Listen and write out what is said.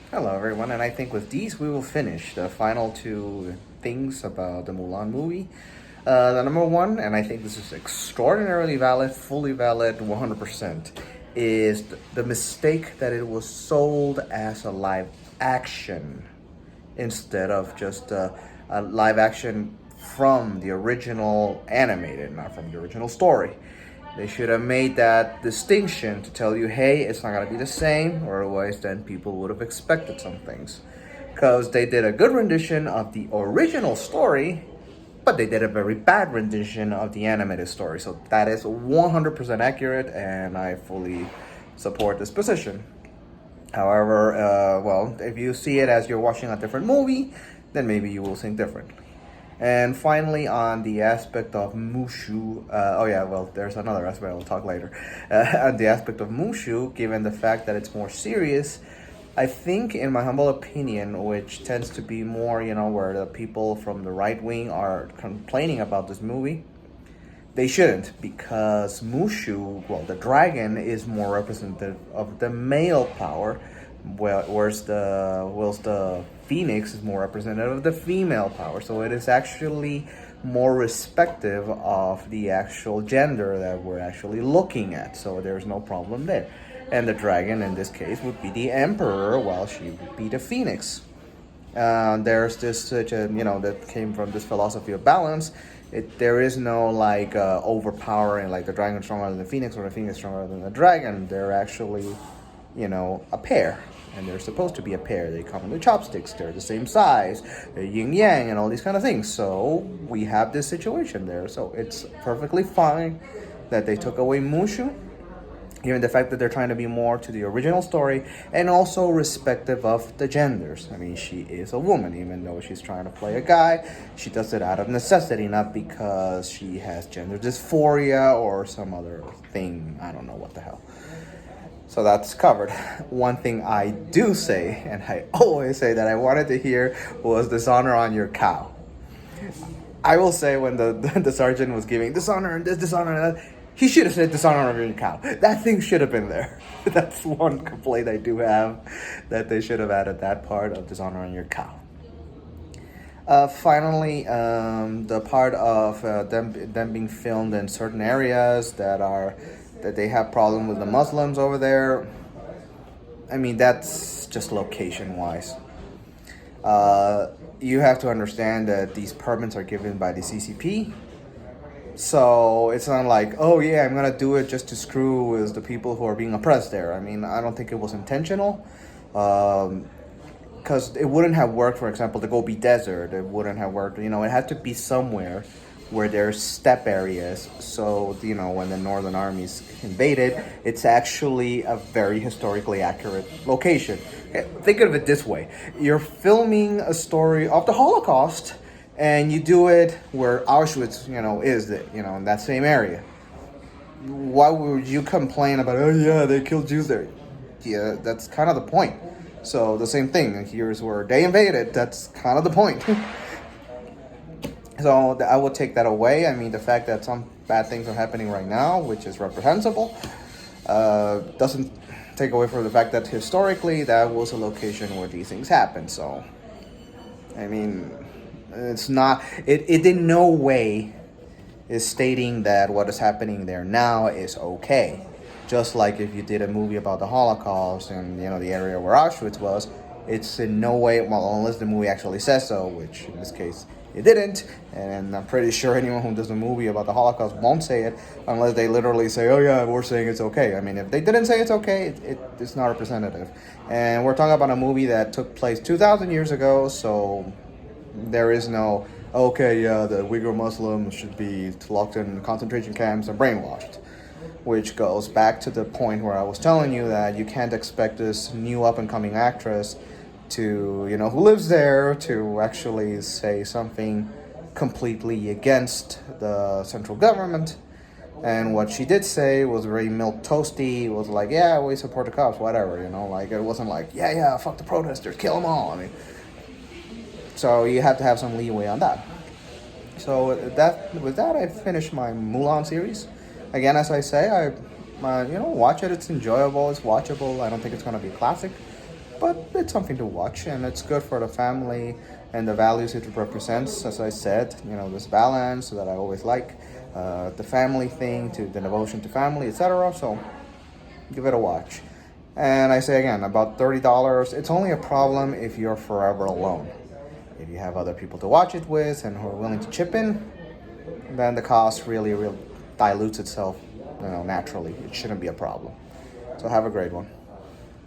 Hello, everyone, and I think with these we will finish the final two things about the Mulan movie. The number one, and I think this is extraordinarily valid, fully valid, 100%, is the mistake that it was sold as a live action instead of just a live action from the original animated, not from the original story. They should have made that distinction to tell you, hey, it's not gonna be the same, or otherwise, then people would have expected some things. Because they did a good rendition of the original story, but they did a very bad rendition of the animated story. So that is 100% accurate, and I fully support this position. However, well, if you see it as you're watching a different movie, then maybe you will think differently. And finally, on the aspect of Mushu, oh yeah, well, there's another aspect I'll talk later. On the aspect of Mushu, given the fact that it's more serious, I think, in my humble opinion, which tends to be more, where the people from the right wing are complaining about this movie, they shouldn't, because Mushu, well, the dragon is more representative of the male power, whilst the phoenix is more representative of the female power. So it is actually more respective of the actual gender that we're actually looking at. So there's no problem there. And the dragon in this case would be the emperor, while she would be the phoenix. There's this such a that came from this philosophy of balance. There is no like overpowering, like the dragon stronger than the phoenix or the phoenix stronger than the dragon. They're actually a pair, and they're supposed to be a pair. They come in the chopsticks. They're the same size. They're yin yang and all these kind of things. So we have this situation there. So it's perfectly fine that they took away Mushu, given the fact that they're trying to be more to the original story, and also respective of the genders. I mean, she is a woman, even though she's trying to play a guy. She does it out of necessity, not because she has gender dysphoria or some other thing. I don't know what the hell. So that's covered. One thing I do say, and I always say that I wanted to hear, was dishonor on your cow. I will say, when the sergeant was giving dishonor and this, dishonor and that, he should have said dishonor on your cow. That thing should have been there. That's one complaint I do have, that they should have added that part of dishonor on your cow. Finally, the part of them being filmed in certain areas that they have problem with the Muslims over there. I mean, that's just location wise. You have to understand that these permits are given by the CCP. So it's not like, oh yeah, I'm gonna do it just to screw with the people who are being oppressed there. I mean, I don't think it was intentional. Because it wouldn't have worked, for example, the Gobi Desert. It wouldn't have worked. It had to be somewhere where there's steppe areas. So, when the Northern Armies invaded, it's actually a very historically accurate location. Think of it this way. You're filming a story of the Holocaust, and you do it where Auschwitz, is, in that same area. Why would you complain about, oh yeah, they killed Jews there? Yeah, that's kind of the point. So the same thing, here's where they invaded, that's kind of the point. So I will take that away. I mean, the fact that some bad things are happening right now, which is reprehensible, doesn't take away from the fact that historically that was a location where these things happened. So, I mean, it's not, it in no way is stating that what is happening there now is okay. Just like if you did a movie about the Holocaust and, the area where Auschwitz was, it's in no way, well, unless the movie actually says so, which in this case it didn't, and I'm pretty sure anyone who does a movie about the Holocaust won't say it unless they literally say, oh yeah, we're saying it's okay. I mean, if they didn't say it's okay, it's not representative. And we're talking about a movie that took place 2,000 years ago, so there is no, okay, yeah, the Uyghur Muslims should be locked in concentration camps and brainwashed. Which goes back to the point where I was telling you that you can't expect this new up-and-coming actress to, who lives there, to actually say something completely against the central government. And what she did say was very milquetoasty. It was like, yeah, we support the cops, whatever, like it wasn't like, yeah, fuck the protesters, kill them all. I mean, so you have to have some leeway on that. So with that, I finished my Mulan series. Again, as I say, watch it. It's enjoyable. It's watchable. I don't think it's going to be a classic. but it's something to watch, and it's good for the family and the values it represents. As I said, this balance that I always like, the family thing to the devotion to family, etc. So give it a watch. And I say again, about $30. It's only a problem if you're forever alone. If you have other people to watch it with and who are willing to chip in, then the cost really dilutes itself, naturally. It shouldn't be a problem. So have a great one.